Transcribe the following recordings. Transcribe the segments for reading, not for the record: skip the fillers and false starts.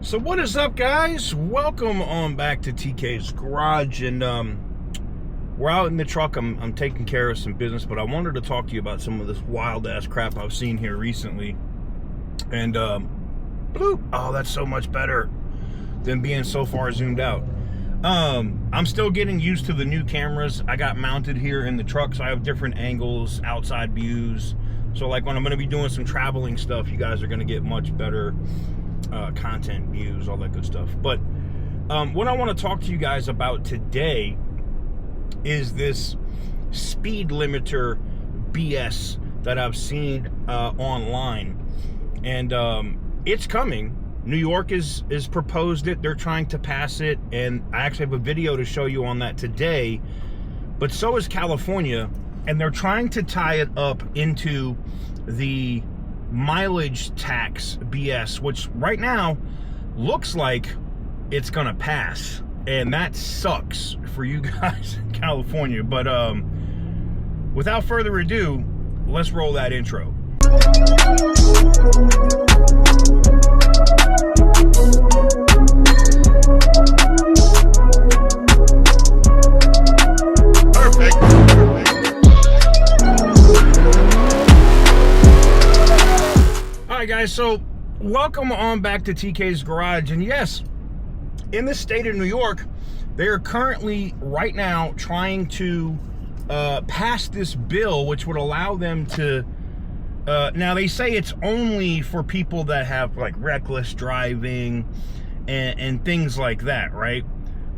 So what is up, guys? Welcome on back to TK's Garage, and we're out in the truck. I'm taking care of some business, but I wanted to talk to you about some of this wild ass crap I've seen here recently. And bloop, oh, that's so much better than being so far zoomed out. I'm still getting used to the new cameras I got mounted here in the truck, so I have different angles, outside views. So like when I'm going to be doing some traveling stuff, you guys are going to get much better content, views, all that good stuff. But what I want to talk to you guys about today is this speed limiter BS that I've seen online, and it's coming. New York is proposed it. They're trying to pass it, and I actually have a video to show you on that today. But so is California, and they're trying to tie it up into the mileage tax BS, which right now looks like it's gonna pass, and that sucks for you guys in California. But without further ado, let's roll that intro. Alright guys, so welcome on back to TK's Garage. And yes, in the state of New York, they are currently right now trying to pass this bill which would allow them to now they say it's only for people that have like reckless driving and things like that, right?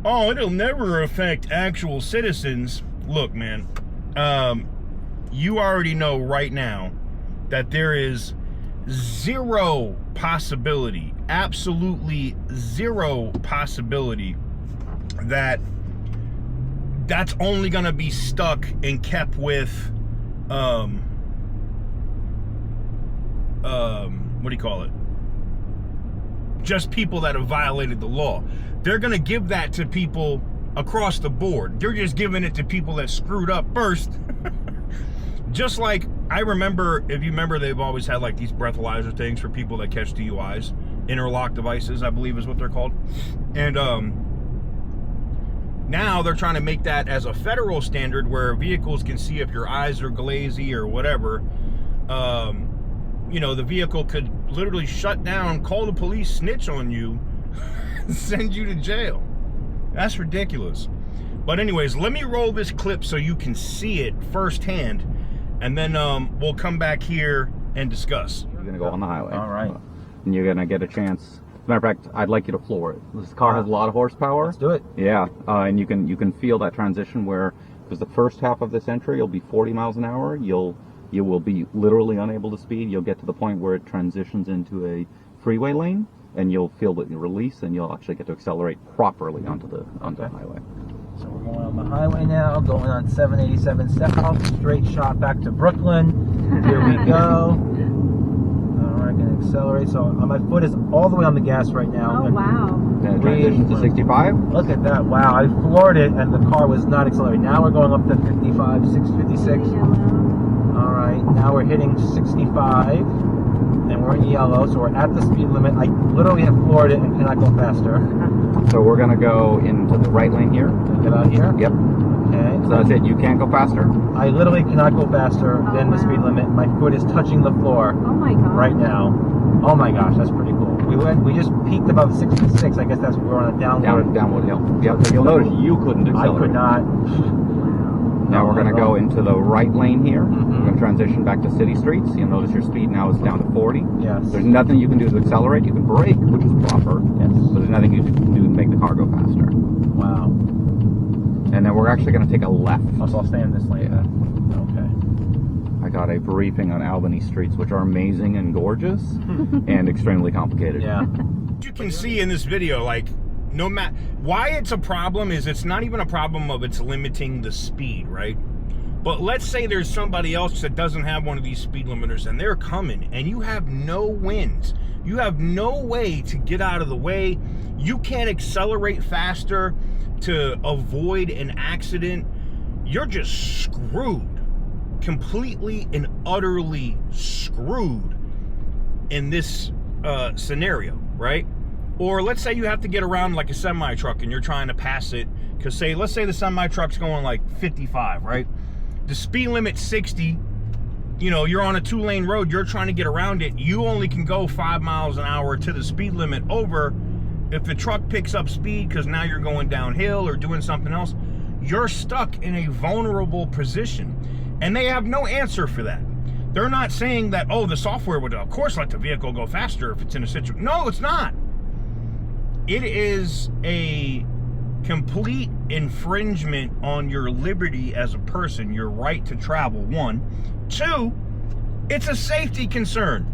Oh, it'll never affect actual citizens. Look, man, you already know right now that there is zero possibility, absolutely zero possibility that that's only going to be stuck and kept with what do you call it, just people that have violated the law. They're going to give that to people across the board. They're just giving it to people that screwed up first. Just like, I remember, if you remember, they've always had like these breathalyzer things for people that catch DUIs, interlock devices, I believe is what they're called. And now they're trying to make that as a federal standard where vehicles can see if your eyes are glazy or whatever. You know, the vehicle could literally shut down, call the police, snitch on you, send you to jail. That's ridiculous. But anyways, let me roll this clip so you can see it firsthand, and then we'll come back here and discuss. You're gonna go on the highway. All right. And you're gonna get a chance. As a matter of fact, I'd like you to floor it. This car has a lot of horsepower. Let's do it. Yeah, and you can feel that transition where, because the first half of this entry, you'll be 40 miles an hour. You will be literally unable to speed. You'll get to the point where it transitions into a freeway lane, and you'll feel the release, and you'll actually get to accelerate properly onto the highway. So we're going on the highway now, going on 787 south, straight shot back to Brooklyn. Here we go. All right, gonna accelerate. So my foot is all the way on the gas right now. Oh, wow. And transition to 65. Look at that. Wow, I floored it, and the car was not accelerating. Now we're going up to 55, 56. All right, now we're hitting 65, and we're in yellow, so we're at the speed limit. I literally have floored it and cannot go faster. So we're gonna go into the right lane here. Get out here? Yep. Okay. So that's it. You can't go faster. I literally cannot go faster than the speed limit. My foot is touching the floor Oh my god. right now. Oh my gosh, that's pretty cool. We just peaked above 66. I guess we're on a downward. Downward hill. Yep. So you'll notice you couldn't accelerate. I could not. Now we're going to go into the right lane here. Mm-hmm. We're going to transition back to city streets. You'll notice your speed now is down to 40. Yes. There's nothing you can do to accelerate. You can brake, which is proper. Yes. But there's nothing you can do to make the car go faster. Wow. And then we're actually going to take a left. Oh, so I'll stay in this lane. Yeah. Okay. I got a briefing on Albany streets, which are amazing and gorgeous and extremely complicated. Yeah. You can see in this video, like, no matter why it's a problem, is it's not even a problem of it's limiting the speed, right? But let's say there's somebody else that doesn't have one of these speed limiters and they're coming, and you have no winds. You have no way to get out of the way. You can't accelerate faster to avoid an accident. You're just screwed. Completely and utterly screwed in this scenario, right? Or let's say you have to get around like a semi truck and you're trying to pass it, because let's say the semi truck's going like 55, right? The speed limit's 60. You know, you're on a 2-lane road, you're trying to get around it. You only can go 5 miles an hour to the speed limit over. If the truck picks up speed because now you're going downhill or doing something else, you're stuck in a vulnerable position. And they have no answer for that. They're not saying that, oh, the software would, of course, let the vehicle go faster if it's in a situation. No, it's not. It is a complete infringement on your liberty as a person, your right to travel, 1. 2, it's a safety concern.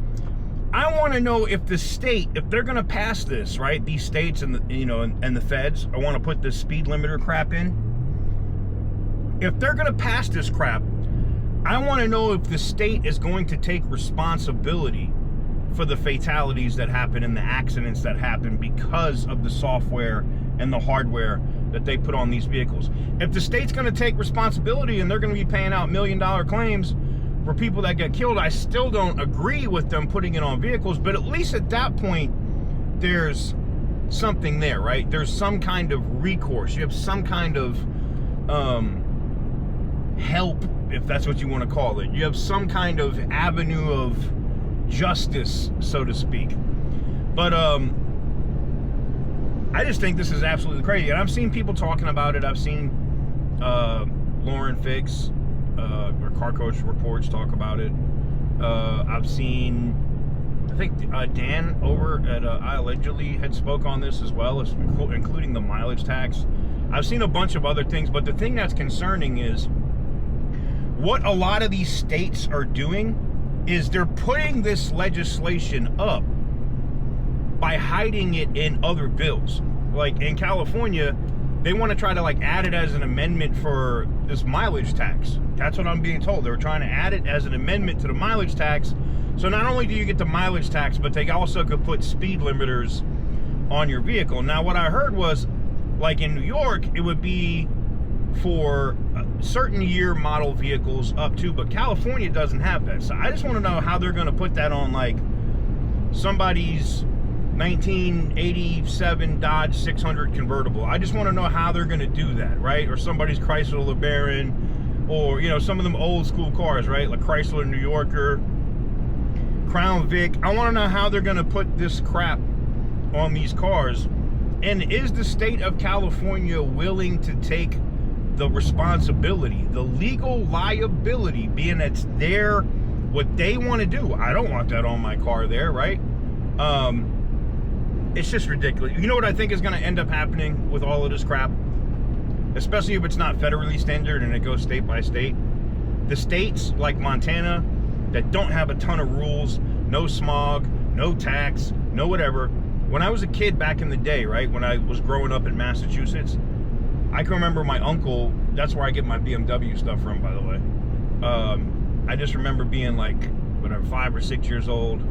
I want to know if the state, if they're going to pass this, right? These states and the, you know, and the feds, I want to put this speed limiter crap in. If they're going to pass this crap, I want to know if the state is going to take responsibility for the fatalities that happen and the accidents that happen because of the software and the hardware that they put on these vehicles. If the state's going to take responsibility and they're going to be paying out $1 million claims for people that get killed, I still don't agree with them putting it on vehicles, but at least at that point, there's something there, right? There's some kind of recourse. You have some kind of help, if that's what you want to call it. You have some kind of avenue of justice, so to speak. But I just think this is absolutely crazy. And I've seen people talking about it. I've seen Lauren Fix, or Car Coach Reports talk about it. I've seen, I think Dan over at I Allegedly had spoke on this as well, including the mileage tax. I've seen a bunch of other things, but the thing that's concerning is what a lot of these states are doing is they're putting this legislation up by hiding it in other bills. Like in California, they want to try to like add it as an amendment for this mileage tax. That's what I'm being told. They were trying to add it as an amendment to the mileage tax. So not only do you get the mileage tax, but they also could put speed limiters on your vehicle. Now, what I heard was, like in New York, it would be for certain year model vehicles up to, but California doesn't have that. So I just want to know how they're going to put that on like somebody's 1987 Dodge 600 convertible. I just want to know how they're going to do that, right? Or somebody's Chrysler LeBaron, or, you know, some of them old school cars, right? Like Chrysler New Yorker, Crown Vic. I want to know how they're going to put this crap on these cars. And is the state of California willing to take the responsibility, the legal liability, being it's their, what they want to do? I don't want that on my car there, right? It's just ridiculous. You know what I think is going to end up happening with all of this crap? Especially if it's not federally standard and it goes state by state. The states like Montana that don't have a ton of rules, no smog, no tax, no whatever. When I was a kid back in the day, right, when I was growing up in Massachusetts, I can remember my uncle, that's where I get my BMW stuff from, by the way. I just remember being like, whatever, 5 or 6 years old,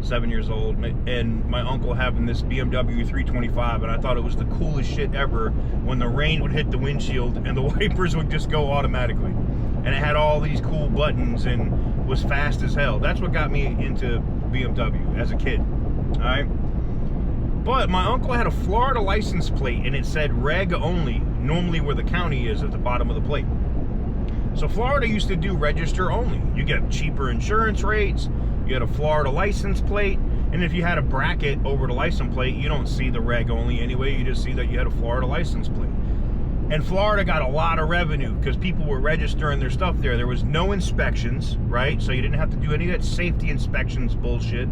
7 years old, and my uncle having this BMW 325, and I thought it was the coolest shit ever when the rain would hit the windshield and the wipers would just go automatically. And it had all these cool buttons and was fast as hell. That's what got me into BMW as a kid, all right? But my uncle had a Florida license plate and it said reg only, normally where the county is at the bottom of the plate. So Florida used to do register only. You get cheaper insurance rates, you had a Florida license plate, and if you had a bracket over the license plate, you don't see the reg only anyway, you just see that you had a Florida license plate. And Florida got a lot of revenue because people were registering their stuff there. There was no inspections, right? So you didn't have to do any of that safety inspections bullshit.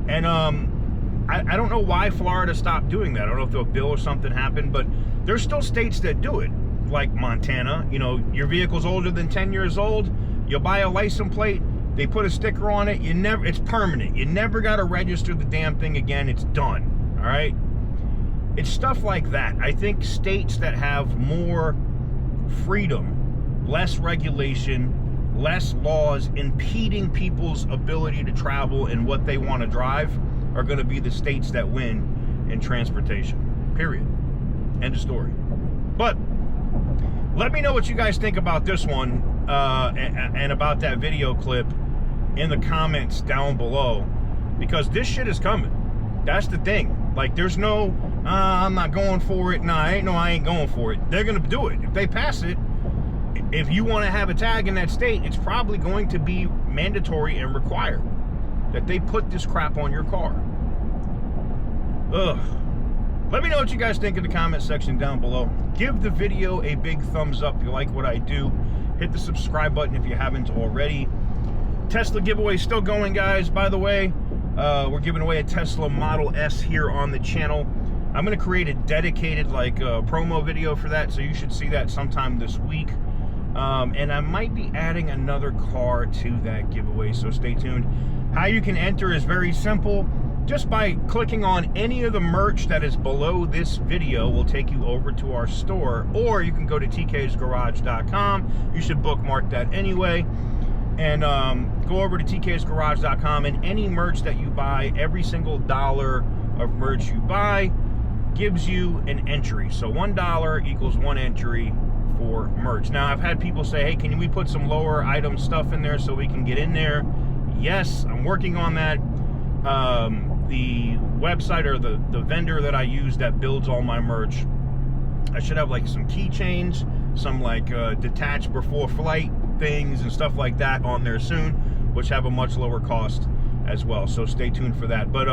And I don't know why Florida stopped doing that. I don't know if a bill or something happened, but there's still states that do it, like Montana. You know, your vehicle's older than 10 years old, you buy a license plate, they put a sticker on it, it's permanent. You never got to register the damn thing again. It's done, all right? It's stuff like that. I think states that have more freedom, less regulation, less laws impeding people's ability to travel and what they want to drive are going to be the states that win in transportation, period. End of story. But let me know what you guys think about this one and about that video clip in the comments down below, because this shit is coming. That's the thing. Like, there's no, I'm not going for it. Nah, I ain't going for it. They're going to do it. If they pass it, if you want to have a tag in that state, it's probably going to be mandatory and required that they put this crap on your car. Ugh. Let me know what you guys think in the comment section down below. Give the video a big thumbs up if you like what I do. Hit the subscribe button if you haven't already. Tesla giveaway still going, guys. By the way, we're giving away a Tesla Model S here on the channel. I'm going to create a dedicated promo video for that, so you should see that sometime this week. And I might be adding another car to that giveaway, so stay tuned. How you can enter is very simple. Just by clicking on any of the merch that is below this video will take you over to our store, or you can go to tksgarage.com. You should bookmark that anyway. And go over to tksgarage.com, and any merch that you buy, every single dollar of merch you buy gives you an entry. So $1 equals 1 entry for merch. Now, I've had people say, hey, can we put some lower item stuff in there so we can get in there? Yes, I'm working on that. The website, or the vendor that I use that builds all my merch, I should have like some keychains, some like detached before flight things and stuff like that on there soon, which have a much lower cost as well. So stay tuned for that. But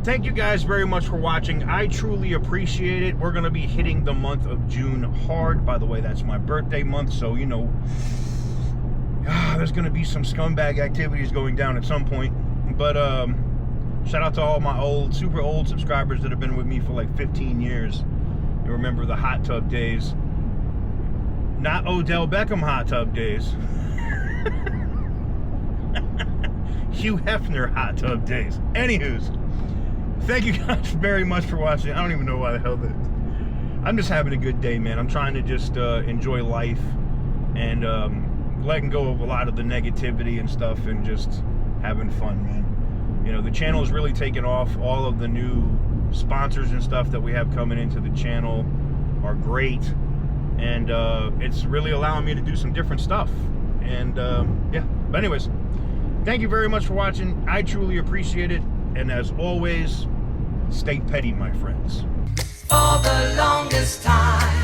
thank you guys very much for watching. I truly appreciate it. We're going to be hitting the month of June hard. By the way, that's my birthday month, so you know, there's going to be some scumbag activities going down at some point. But shout out to all my super old subscribers that have been with me for like 15 years. You remember the hot tub days. Not Odell Beckham hot tub days. Hugh Hefner hot tub days. Anywho's, thank you guys very much for watching. I don't even know why the hell that. I'm just having a good day, man. I'm trying to just enjoy life and letting go of a lot of the negativity and stuff and just having fun, man. You know, the channel is really taking off. All of the new sponsors and stuff that we have coming into the channel are great. And it's really allowing me to do some different stuff. And yeah, but anyways, thank you very much for watching. I truly appreciate it. And as always, stay petty, my friends. For the longest time